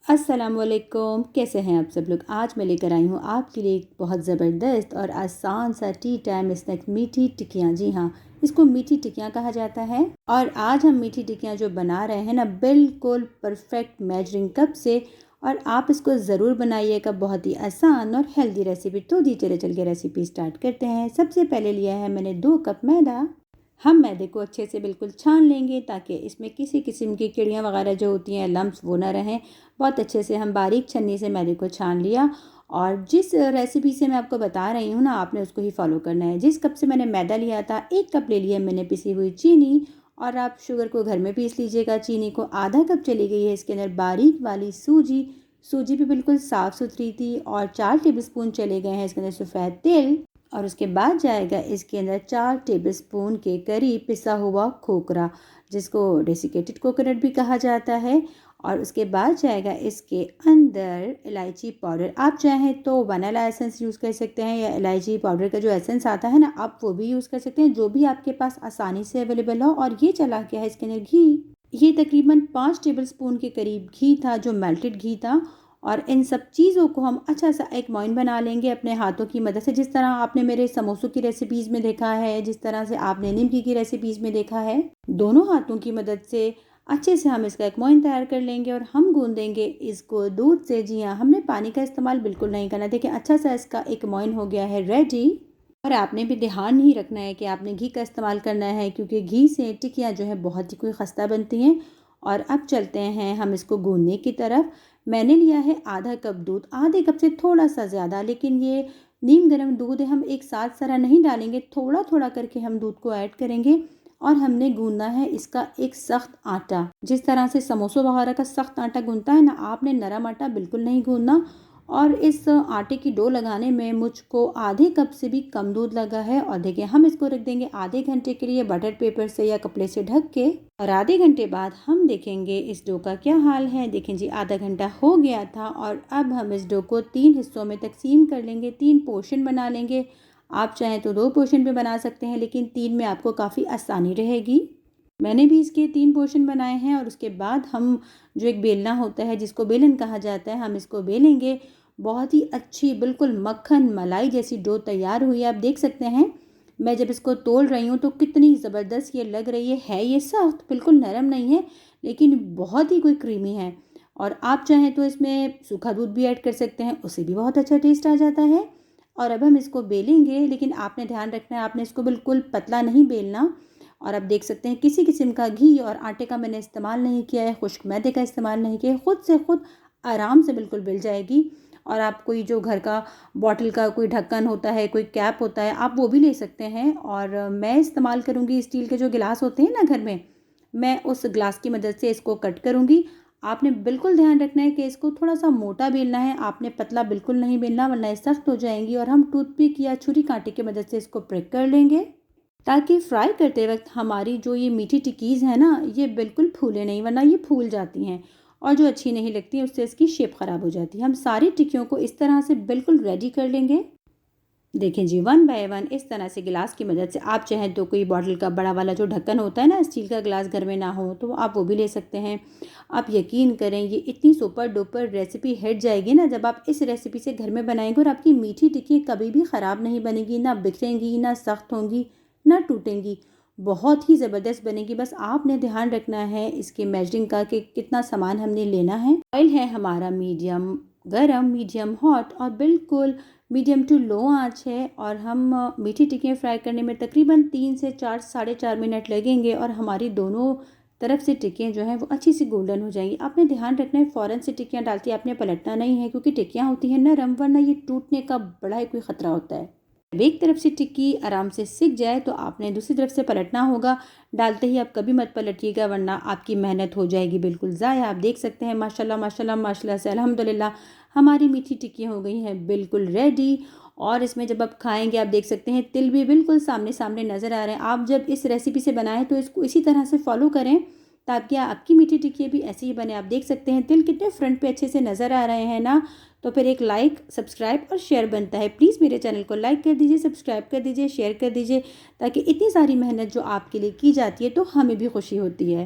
अस्सलाम वालेकुम। कैसे हैं आप सब लोग। आज मैं लेकर आई हूँ आपके लिए एक बहुत ज़बरदस्त और आसान सा टी टाइम स्नैक मीठी टिक्कियाँ। जी हाँ, इसको मीठी टिक्कियाँ कहा जाता है। और आज हम मीठी टिक्कियाँ जो बना रहे हैं ना, बिल्कुल परफेक्ट मेजरिंग कप से। और आप इसको ज़रूर बनाइएगा, बहुत ही आसान और हेल्दी रेसिपी। तो जी चल के रेसिपी स्टार्ट करते हैं। सबसे पहले लिया है मैंने 2 कप मैदा। हम मैदे को अच्छे से बिल्कुल छान लेंगे ताकि इसमें किसी किस्म की कीड़ियाँ वगैरह जो होती हैं, लम्स, वो ना रहें। बहुत अच्छे से हम बारीक छन्नी से मैदे को छान लिया। और जिस रेसिपी से मैं आपको बता रही हूँ ना, आपने उसको ही फॉलो करना है। जिस कप से मैंने मैदा लिया था, 1 कप ले लिया मैंने पिसी हुई चीनी। और आप शुगर को घर में पीस लीजिएगा। चीनी को आधा कप चली गई है इसके अंदर बारीक वाली सूजी। सूजी भी बिल्कुल साफ़ सुथरी थी। और 4 टेबलस्पून चले गए हैं इसके अंदर सफ़ेद तिल। और उसके बाद जाएगा इसके अंदर 4 टेबलस्पून के करीब पिसा हुआ खोखरा, जिसको डेसिकेटेड कोकोनट भी कहा जाता है। और उसके बाद जाएगा इसके अंदर इलायची पाउडर। आप चाहें तो वनीला एसेंस यूज़ कर सकते हैं, या इलायची पाउडर का जो एसेंस आता है ना, आप वो भी यूज़ कर सकते हैं, जो भी आपके पास आसानी से अवेलेबल हो। और ये चला गया है इसके अंदर घी। ये तकरीबन 5 टेबलस्पून के करीब घी था, जो मेल्टेड घी था। और इन सब चीज़ों को हम अच्छा सा एक मोइन बना लेंगे अपने हाथों की मदद से। जिस तरह आपने मेरे समोसों की रेसिपीज़ में देखा है, जिस तरह से आपने निमकी की रेसिपीज़ में देखा है, दोनों हाथों की मदद से अच्छे से हम इसका एक मोइन तैयार कर लेंगे। और हम गूंदेंगे इसको दूध से। जी हाँ, हमने पानी का इस्तेमाल बिल्कुल नहीं करना। देखिए, अच्छा सा इसका एक मोइन हो गया है रेडी। और आपने भी ध्यान ही रखना है कि आपने घी का इस्तेमाल करना है, क्योंकि घी से टिक्कियाँ जो है बहुत ही कोई खस्ता बनती हैं। और अब चलते हैं हम इसको गूंदने की तरफ। मैंने लिया है आधा कप दूध, आधे कप से थोड़ा सा ज़्यादा, लेकिन ये नीम गर्म दूध है। हम एक साथ सारा नहीं डालेंगे, थोड़ा थोड़ा करके हम दूध को ऐड करेंगे। और हमने गूंदना है इसका एक सख्त आटा। जिस तरह से समोसों वगैरह का सख्त आटा गूंदता है ना, आपने नरम आटा बिल्कुल नहीं गूंदना। और इस आटे की डो लगाने में मुझको आधे कप से भी कम दूध लगा है। और देखिए, हम इसको रख देंगे आधे घंटे के लिए बटर पेपर से या कपड़े से ढक के। और आधे घंटे बाद हम देखेंगे इस डो का क्या हाल है। देखें जी, आधा घंटा हो गया था। और अब हम इस डो को 3 हिस्सों में तकसीम कर लेंगे, 3 पोर्शन बना लेंगे। आप चाहें तो 2 पोर्शन भी बना सकते हैं, लेकिन 3 में आपको काफ़ी आसानी रहेगी। मैंने भी इसके 3 पोर्शन बनाए हैं। और उसके बाद हम जो एक बेलना होता है, जिसको बेलन कहा जाता है, हम इसको बेलेंगे। बहुत ही अच्छी, बिल्कुल मक्खन मलाई जैसी डो तैयार हुई है। आप देख सकते हैं, मैं जब इसको तोल रही हूँ तो कितनी ज़बरदस्त ये लग रही है। ये सख्त, बिल्कुल नरम नहीं है, लेकिन बहुत ही कोई क्रीमी है। और आप चाहें तो इसमें सूखा दूध भी ऐड कर सकते हैं, उससे भी बहुत अच्छा टेस्ट आ जाता है। और अब हम इसको बेलेंगे, लेकिन आपने ध्यान रखना है, आपने इसको बिल्कुल पतला नहीं बेलना। और आप देख सकते हैं, किसी किस्म का घी और आटे का मैंने इस्तेमाल नहीं किया है, खुश्क मैदे का इस्तेमाल नहीं किया है। खुद से खुद आराम से बिल्कुल बिल जाएगी। और आप कोई जो घर का बॉटल का कोई ढक्कन होता है, कोई कैप होता है, आप वो भी ले सकते हैं। और मैं इस्तेमाल करूँगी स्टील के जो गिलास होते हैं ना घर में, मैं उस ग्लास की मदद से इसको कट करूँगी। आपने बिल्कुल ध्यान रखना है कि इसको थोड़ा सा मोटा बेलना है, आपने पतला बिल्कुल नहीं बेलना, वरना ये सख्त हो जाएंगी। और हम टूथपिक या छुरी कांटे की मदद से इसको प्रिक कर लेंगे, ताकि फ्राई करते वक्त हमारी जो ये मीठी टिक्कीज़ है ना, ये बिल्कुल फूले नहीं, वरना ये फूल जाती हैं। और जो अच्छी नहीं लगती हैं, उससे इसकी शेप ख़राब हो जाती है। हम सारी टिक्कियों को इस तरह से बिल्कुल रेडी कर लेंगे। देखें जी, 1 बाय 1 इस तरह से गिलास की मदद से। आप चाहें तो कोई बॉटल का बड़ा वाला जो ढक्कन होता है ना, स्टील का गिलास घर में ना हो तो आप वो भी ले सकते हैं। आप यकीन करें, ये इतनी सुपर डुपर रेसिपी हिट जाएगी ना, जब आप इस रेसिपी से घर में बनाएंगे। और आपकी मीठी टिक्की कभी भी ख़राब नहीं बनेगी, ना बिखरेंगी, ना सख्त होंगी, ना टूटेंगी। बहुत ही ज़बरदस्त बनेगी। बस आपने ध्यान रखना है इसके मेजरिंग का, कि कितना सामान हमने लेना है। ऑयल है हमारा मीडियम गरम, मीडियम हॉट, और बिल्कुल मीडियम टू लो आंच है। और हम मीठी टिक्कियाँ फ्राई करने में तकरीबन 3 से 4, साढ़े 4 मिनट लगेंगे। और हमारी दोनों तरफ से टिक्कियाँ जो हैं वो अच्छी सी गोल्डन हो जाएंगी। आपने ध्यान रखना है, फ़ौरन से टिक्कियाँ डालती आपने पलटना नहीं है, क्योंकि टिक्कियाँ होती हैं नरम, वरना ये टूटने का बड़ा ही कोई ख़तरा होता है। जब एक तरफ से टिक्की आराम से सिक जाए तो आपने दूसरी तरफ से पलटना होगा। डालते ही आप कभी मत पलटिएगा, वरना आपकी मेहनत हो जाएगी बिल्कुल ज़ाया। आप देख सकते हैं, माशाल्लाह माशाल्लाह माशाल्लाह से अल्हम्दुलिल्लाह, हमारी मीठी टिक्की हो गई हैं बिल्कुल रेडी। और इसमें जब आप खाएंगे, आप देख सकते हैं तिल भी बिल्कुल सामने सामने नज़र आ रहे हैं। आप जब इस रेसिपी से बनाएं तो इसको इसी तरह से फॉलो करें, ताकि आपकी मीठी टिक्की भी ऐसे ही बने। आप देख सकते हैं तिल कितने फ्रंट पे अच्छे से नज़र आ रहे हैं ना। तो फिर एक लाइक, सब्सक्राइब और शेयर बनता है। प्लीज़ मेरे चैनल को लाइक कर दीजिए, सब्सक्राइब कर दीजिए, शेयर कर दीजिए, ताकि इतनी सारी मेहनत जो आपके लिए की जाती है तो हमें भी खुशी होती है।